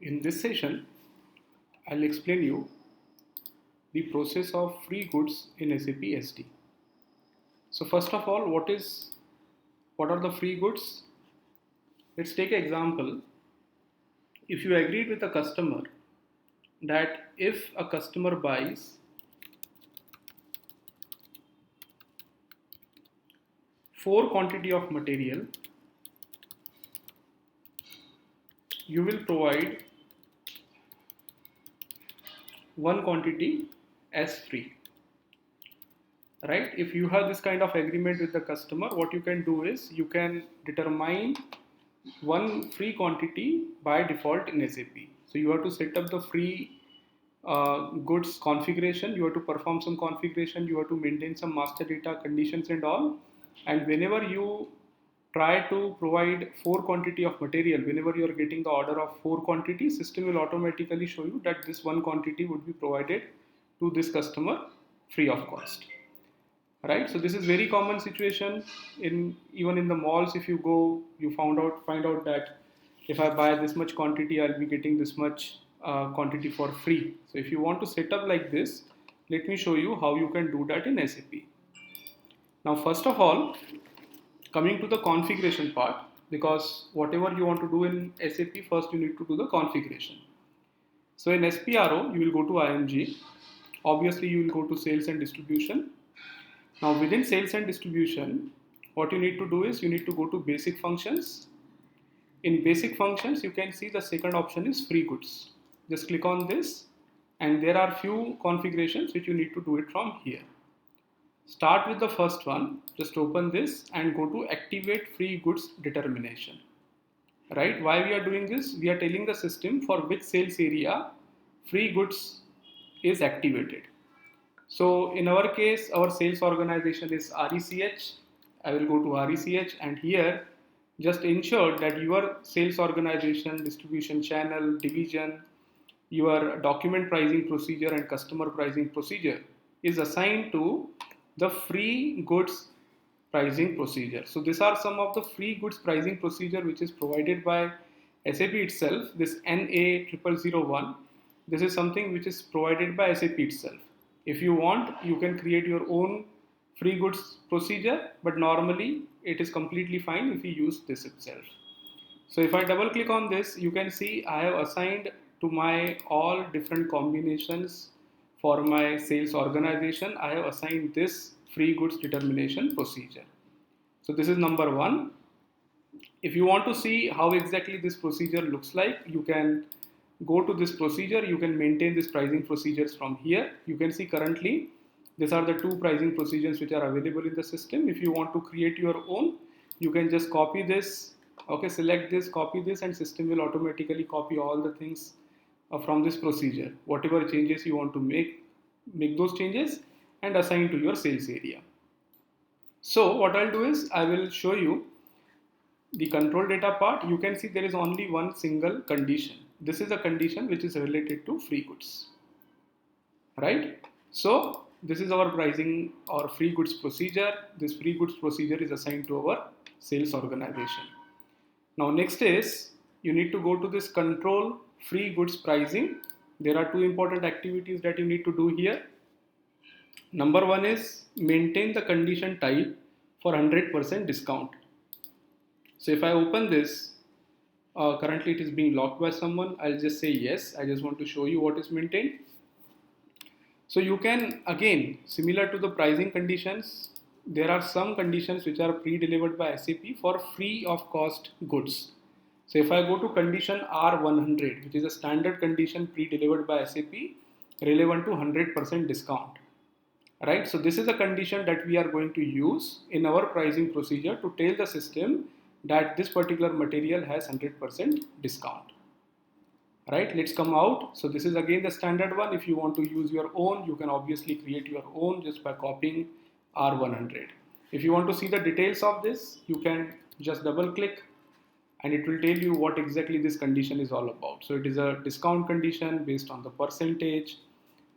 In this session, I'll explain you the process of free goods in SAP SD. So first of all, what are the free goods? Let's take an example. If you agreed with a customer that if a customer buys 4 quantity of material, you will provide 1 quantity as free. Right? If you have this kind of agreement with the customer, what you can do is you can determine one free quantity by default in SAP. So you have to set up the free goods configuration, you have to perform some configuration, you have to maintain some master data conditions and all. And whenever you try to provide 4 quantity of material, whenever you are getting the order of 4 quantity, system will automatically show you that this 1 quantity would be provided to this customer free of cost. Right, so this is very common situation in even in the malls. If you go, you find out that if I buy this much quantity, I'll be getting this much quantity for free. So if you want to set up like this, let me show you how you can do that in SAP. Now first of all, coming to the configuration part, because whatever you want to do in SAP, first you need to do the configuration. So in SPRO, you will go to IMG. Obviously, you will go to sales and distribution. Now within sales and distribution, what you need to do is you need to go to basic functions. In basic functions, you can see the second option is free goods. Just click on this and there are few configurations which you need to do it from here. Start with the first one, just open this and go to activate free goods determination. Right, why we are doing this? We are telling the system for which sales area free goods is activated. So in our case, our sales organization is RECH. I will go to RECH and here just ensure that your sales organization, distribution channel, division, your document pricing procedure and customer pricing procedure is assigned to the free goods pricing procedure. So these are some of the free goods pricing procedure which is provided by SAP itself. This NA0001, this is something which is provided by SAP itself. If you want, you can create your own free goods procedure, but normally it is completely fine if you use this itself. So if I double click on this, you can see I have assigned to my all different combinations for my sales organization. I have assigned this free goods determination procedure. So this is number one. If you want to see how exactly this procedure looks like, you can go to this procedure. You can maintain this pricing procedures from here. You can see currently these are the two pricing procedures which are available in the system. If you want to create your own, you can just copy this. Okay, select this, copy this, and system will automatically copy all the things from this procedure. Whatever changes you want to make those changes and assign to your sales area. So what I'll do is I will show you the control data part. You can see there is only one single condition. This is a condition which is related to free goods, right? So this is our pricing or free goods procedure. This free goods procedure is assigned to our sales organization. Now next is you need to go to this control free goods pricing. There are two important activities that you need to do here. Number one is maintain the condition type for 100% discount. So if I open this, currently it is being locked by someone. I'll just say yes. I just want to show you what is maintained. So you can, again, similar to the pricing conditions, there are some conditions which are pre-delivered by SAP for free of cost goods. So if I go to condition R100, which is a standard condition pre-delivered by SAP, relevant to 100% discount. Right? So this is a condition that we are going to use in our pricing procedure to tell the system that this particular material has 100% discount. Right, let's come out. So this is again the standard one. If you want to use your own, you can obviously create your own just by copying R100. If you want to see the details of this, you can just double click and it will tell you what exactly this condition is all about. So it is a discount condition based on the percentage,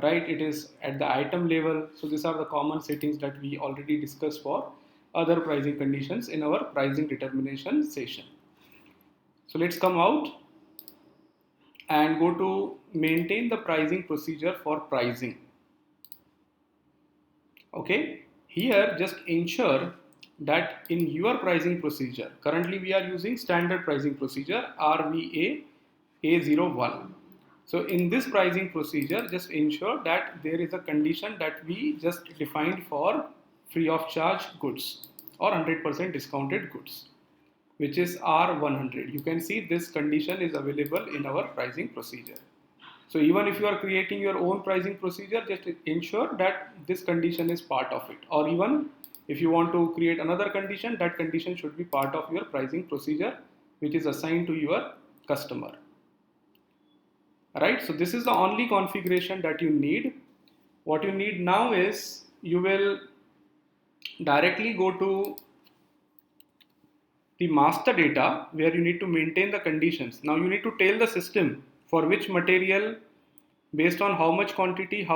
right? It is at the item level. So these are the common settings that we already discussed for other pricing conditions in our pricing determination session. So let's come out. and go to maintain the pricing procedure for pricing. Okay, here just ensure that in your pricing procedure, currently we are using standard pricing procedure RVA A01. So in this pricing procedure, just ensure that there is a condition that we just defined for free of charge goods or 100% discounted goods, which is R100. You can see this condition is available in our pricing procedure. So even if you are creating your own pricing procedure, just ensure that this condition is part of it. Or even if you want to create another condition, that condition should be part of your pricing procedure, which is assigned to your customer. Right? So this is the only configuration that you need. What you need now is you will directly go to the master data where you need to maintain the conditions. Now you need to tell the system for which material, based on how much quantity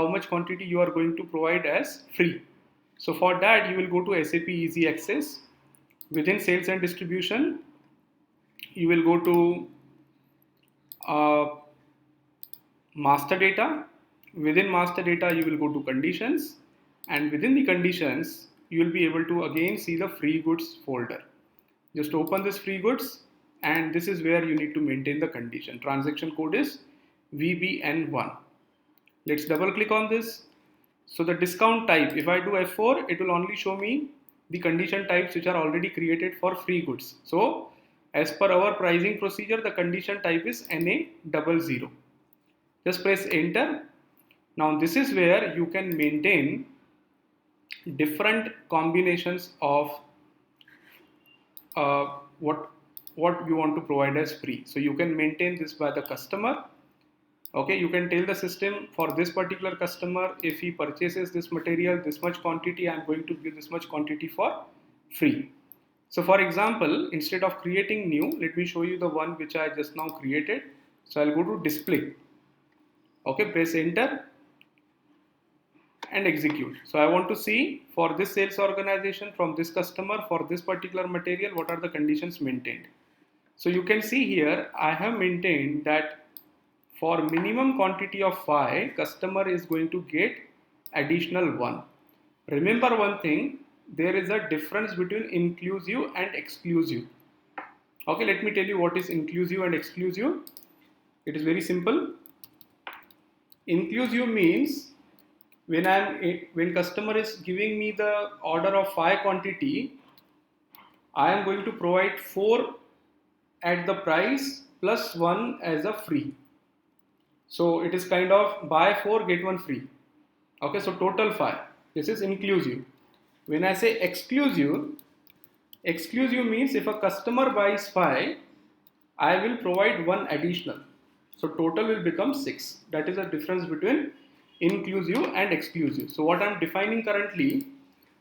you are going to provide as free. So for that you will go to SAP Easy Access. Within sales and distribution, you will go to master data. Within master data you will go to conditions, and within the conditions you will be able to again see the free goods folder. Just open this free goods, and this is where you need to maintain the condition. Transaction code is VBN1. Let's double click on this. So the discount type, if I do F4, it will only show me the condition types which are already created for free goods. So as per our pricing procedure, the condition type is NA00. Just press enter. Now this is where you can maintain different combinations of what you want to provide as free. So you can maintain this by the customer. Okay, you can tell the system for this particular customer, if he purchases this material, this much quantity, I am going to give this much quantity for free. So for example, instead of creating new, let me show you the one which I just now created. So I'll go to display. Okay, press enter and execute. So I want to see for this sales organization from this customer for this particular material, what are the conditions maintained. So you can see here, I have maintained that for minimum quantity of 5, customer is going to get additional 1. Remember one thing, there is a difference between inclusive and exclusive. Okay, let me tell you what is inclusive and exclusive. It is very simple. Inclusive means when customer is giving me the order of 5 quantity, I am going to provide 4 at the price plus 1 as a free. So it is kind of buy 4 get 1 free. Okay, so total 5. This is inclusive. When I say exclusive means if a customer buys 5, I will provide 1 additional. So total will become 6. That is the difference between inclusive and exclusive. So what I am defining currently,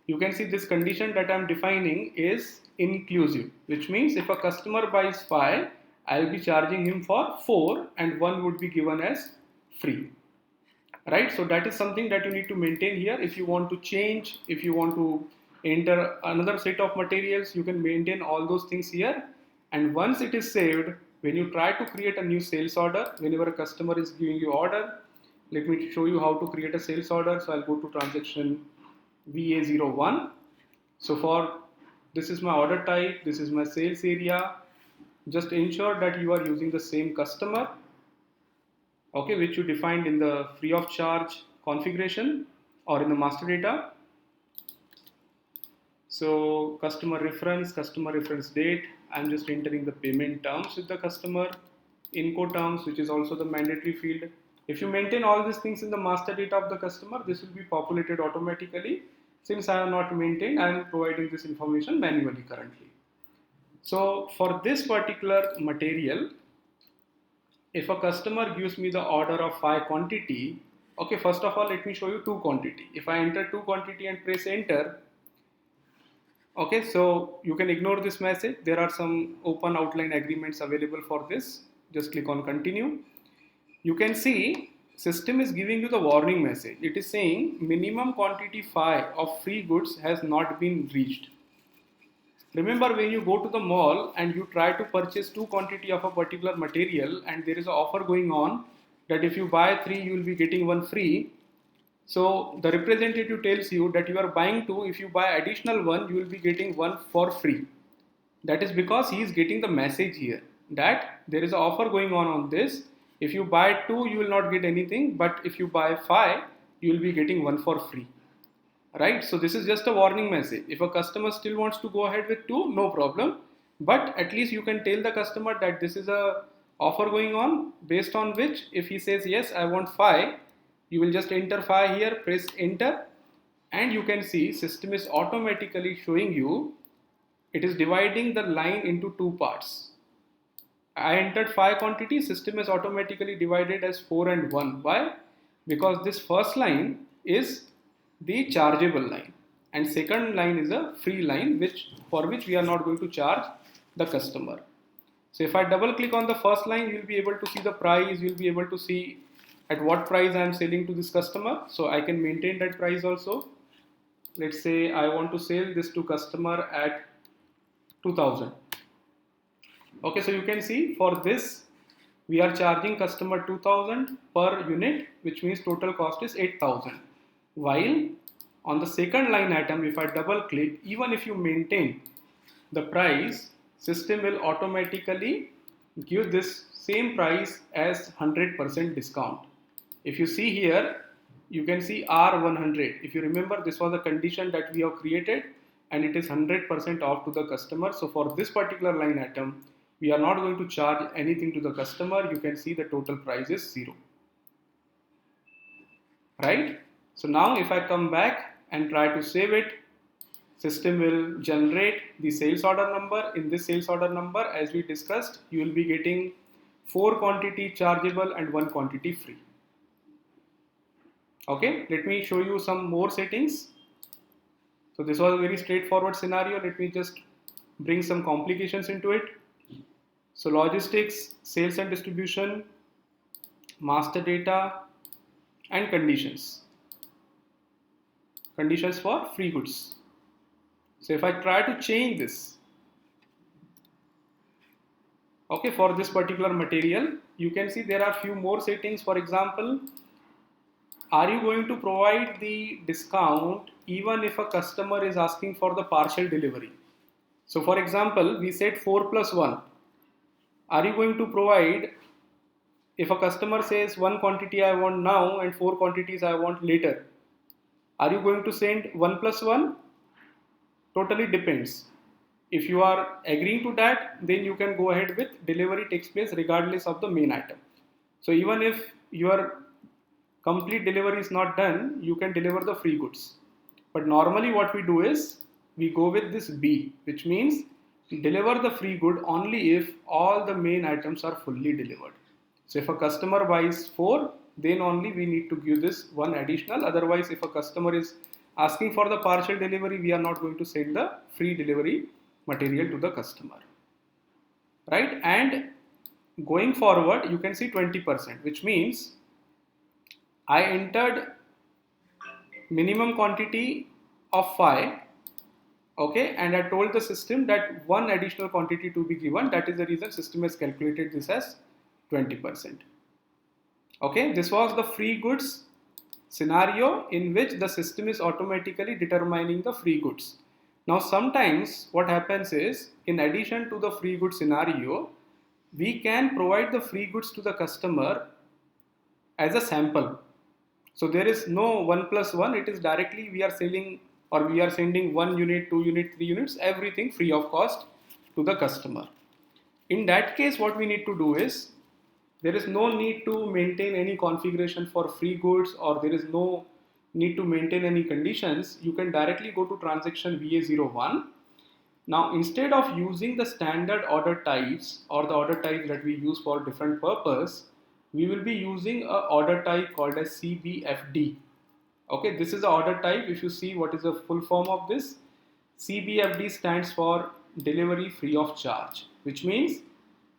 you can see this condition that I am defining is inclusive, which means if a customer buys 5, I will be charging him for 4 and 1 would be given as free. Right? So that is something that you need to maintain here. If you want to change, if you want to enter another set of materials, you can maintain all those things here. And once it is saved, when you try to create a new sales order, whenever a customer is giving you order, let me show you how to create a sales order. So I'll go to transaction VA01. So for this is my order type, this is my sales area. Just ensure that you are using the same customer, okay, which you defined in the free of charge configuration or in the master data. So customer reference date, I'm just entering the payment terms with the customer, Incoterms, which is also the mandatory field. If you maintain all these things in the master data of the customer, this will be populated automatically. Since I have not maintained, I am providing this information manually currently. So for this particular material, if a customer gives me the order of 5 quantity, okay, first of all, let me show you 2 quantity. If I enter 2 quantity and press enter, okay, so you can ignore this message. There are some open outline agreements available for this. Just click on continue. You can see system is giving you the warning message. It is saying minimum quantity 5 of free goods has not been reached. Remember, when you go to the mall and you try to purchase two quantity of a particular material and there is an offer going on that if you buy three you will be getting one free. So the representative tells you that you are buying two, if you buy additional one you will be getting one for free. That is because he is getting the message here that there is an offer going on this. If you buy two you will not get anything, but if you buy five you will be getting one for free. Right, so this is just a warning message. If a customer still wants to go ahead with two, no problem, but at least you can tell the customer that this is a offer going on, based on which if he says yes I want five, you will just enter five here, press enter, and you can see system is automatically showing you, it is dividing the line into two parts. I entered 5 quantity, system is automatically divided as 4 and 1. Why? Because this first line is the chargeable line and second line is a free line for which we are not going to charge the customer. So if I double click on the first line, you will be able to see the price, you will be able to see at what price I am selling to this customer. So I can maintain that price also. Let's say I want to sell this to customer at 2000. Okay, so you can see for this we are charging customer 2000 per unit, which means total cost is 8000. While on the second line item, if I double click, even if you maintain the price, system will automatically give this same price as 100% discount. If you see here, you can see R100. If you remember, this was a condition that we have created and it is 100% off to the customer. So for this particular line item, we are not going to charge anything to the customer. You can see the total price is 0. Right? So now if I come back and try to save it, system will generate the sales order number. In this sales order number, as we discussed, you will be getting 4 quantity chargeable and 1 quantity free. Okay, let me show you some more settings. So this was a very straightforward scenario. Let me just bring some complications into it. So logistics, sales and distribution, master data, and conditions. Conditions for free goods. So if I try to change this, okay, for this particular material, you can see there are few more settings. For example, are you going to provide the discount even if a customer is asking for the partial delivery? So for example, we said 4 plus 1. Are you going to provide, if a customer says 1 quantity I want now and 4 quantities I want later, are you going to send 1 plus 1? Totally depends. If you are agreeing to that, then you can go ahead with delivery takes place regardless of the main item. So even if your complete delivery is not done, you can deliver the free goods. But normally what we do is, we go with this B, which means deliver the free good only if all the main items are fully delivered. So if a customer buys 4, then only we need to give this 1 additional. Otherwise, if a customer is asking for the partial delivery, we are not going to send the free delivery material to the customer. Right? And going forward, you can see 20%, which means I entered minimum quantity of 5. Okay, and I told the system that 1 additional quantity to be given. That is the reason system has calculated this as 20%. Okay, this was the free goods scenario in which the system is automatically determining the free goods. Now sometimes what happens is, in addition to the free goods scenario, we can provide the free goods to the customer as a sample. So there is no 1 plus 1, it is directly we are selling or we are sending 1 unit, 2 unit, 3 units, everything free of cost to the customer. In that case, what we need to do is, there is no need to maintain any configuration for free goods, or there is no need to maintain any conditions. You can directly go to transaction VA01. Now instead of using the standard order types or the order types that we use for different purpose, we will be using a order type called as CBFD. Okay, this is the order type. If you see what is the full form of this, CBFD stands for delivery free of charge, which means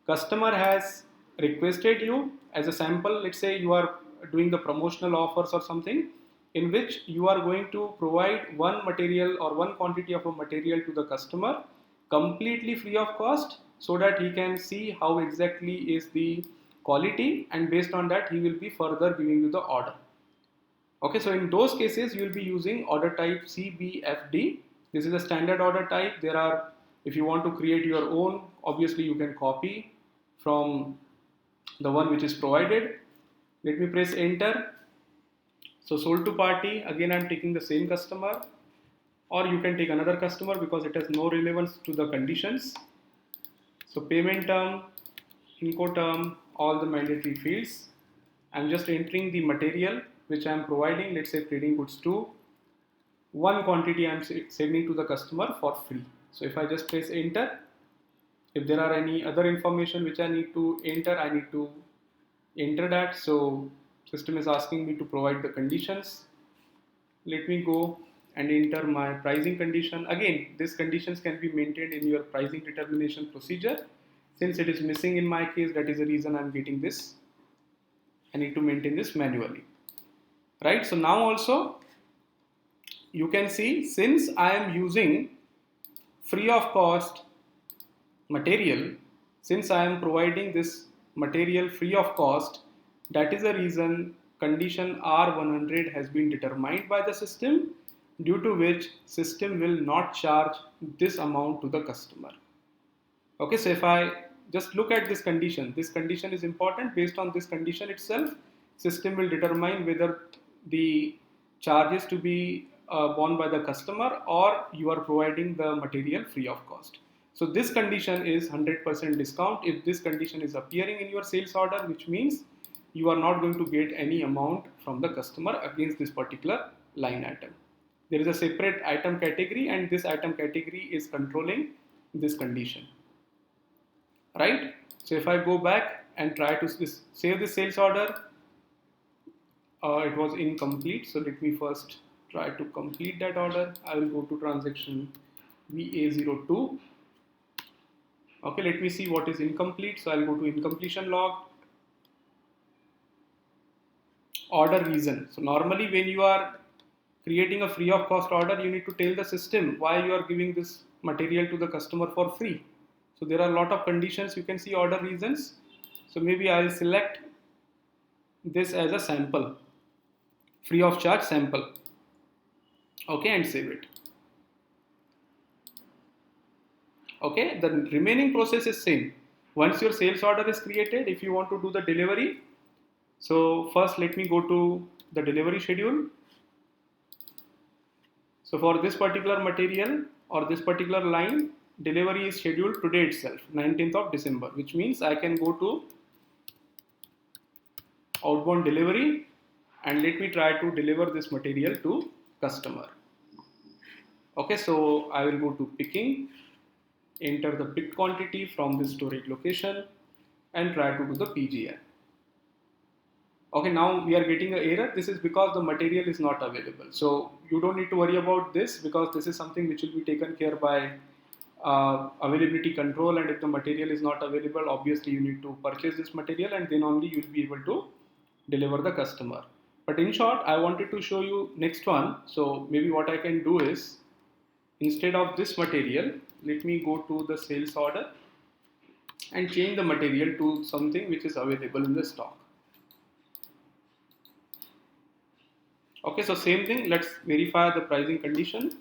customer has requested you as a sample. Let's say you are doing the promotional offers or something in which you are going to provide 1 material or 1 quantity of a material to the customer. completely free of cost, so that he can see how exactly is the quality, and based on that he will be further giving you the order. Okay, so in those cases you will be using order type CBFD. This is a standard order type. There are, if you want to create your own, obviously you can copy from the one which is provided. Let me press enter. So sold to party, again I'm taking the same customer, or you can take another customer because it has no relevance to the conditions. So payment term, Incoterm, all the mandatory fields. I'm just entering the material which I'm providing, let's say trading goods 2. One quantity I'm sending to the customer for free. So if I just press enter, if there are any other information which I need to enter, I need to enter that. So system is asking me to provide the conditions. Let me go and enter my pricing condition. Again, these conditions can be maintained in your pricing determination procedure. Since it is missing in my case, that is the reason I'm getting this. I need to maintain this manually. Right? So now also you can see, since I am using free of cost material, since I am providing this material free of cost, that is the reason condition R100 has been determined by the system, due to which system will not charge this amount to the customer. Okay, so if I just look at this condition is important. Based on this condition itself, system will determine whether the charge is to be borne by the customer, or you are providing the material free of cost. So this condition is 100% discount. If this condition is appearing in your sales order, which means you are not going to get any amount from the customer against this particular line item. There is a separate item category, and this item category is controlling this condition. Right? So if I go back and try to save the sales order, it was incomplete. So let me first try to complete that order. I will go to transaction VA02. Okay, let me see what is incomplete. So I'll go to incompletion log. Order reason. So normally when you are creating a free of cost order, you need to tell the system why you are giving this material to the customer for free. So there are a lot of conditions. You can see order reasons. So maybe I'll select this as a sample, free of charge sample. Okay, and save it. Okay, the remaining process is same. Once your sales order is created, if you want to do the delivery, so first let me go to the delivery schedule. So for this particular material or this particular line, delivery is scheduled today itself, 19th of December, which means I can go to outbound delivery and let me try to deliver this material to customer. Okay, so I will go to picking, enter the picked quantity from the storage location and try to do the PGI. Okay, now we are getting an error. This is because the material is not available. So you don't need to worry about this, because this is something which will be taken care by availability control, and if the material is not available, obviously you need to purchase this material and then only you will be able to deliver the customer. But in short, I wanted to show you next one. So maybe what I can do is, instead of this material, let me go to the sales order and change the material to something which is available in the stock. Okay, so same thing, let's verify the pricing condition.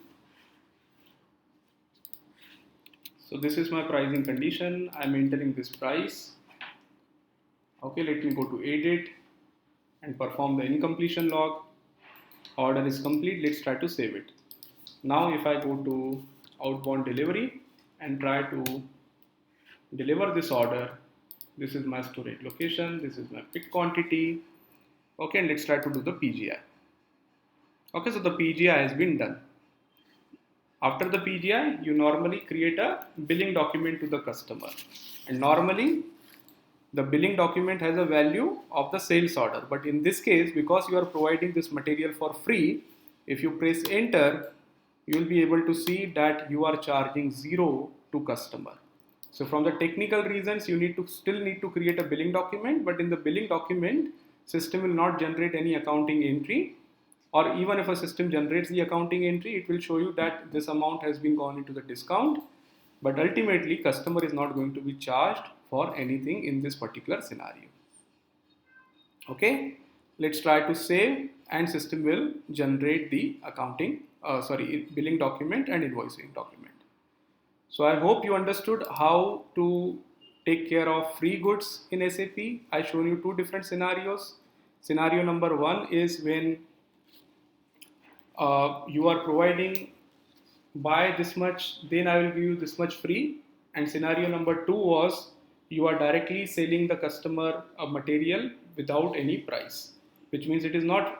So this is my pricing condition. I'm entering this price. Okay, let me go to edit and perform the incompletion log. Order is complete. Let's try to save it. Now if I go to outbound delivery and try to deliver this order, this is my storage location, this is my pick quantity. Okay, and let's try to do the PGI. Okay, so the PGI has been done. After the PGI, you normally create a billing document to the customer, and normally the billing document has a value of the sales order. But in this case, because you are providing this material for free, if you press enter, you will be able to see that you are charging 0 to customer. So from the technical reasons, you still need to create a billing document, but in the billing document, system will not generate any accounting entry. Or even if a system generates the accounting entry, it will show you that this amount has been gone into the discount, but ultimately customer is not going to be charged for anything in this particular scenario. Okay, let's try to save, and system will generate the billing document and invoicing document. So I hope you understood how to take care of free goods in SAP. I shown you two different scenarios. Scenario number one is when you are providing buy this much, then I will give you this much free. And scenario number two was you are directly selling the customer a material without any price, which means it is not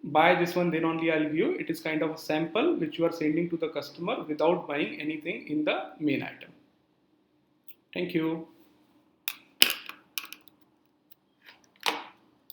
buy this one, then only I'll give you. It is kind of a sample which you are sending to the customer without buying anything in the main item. Thank you.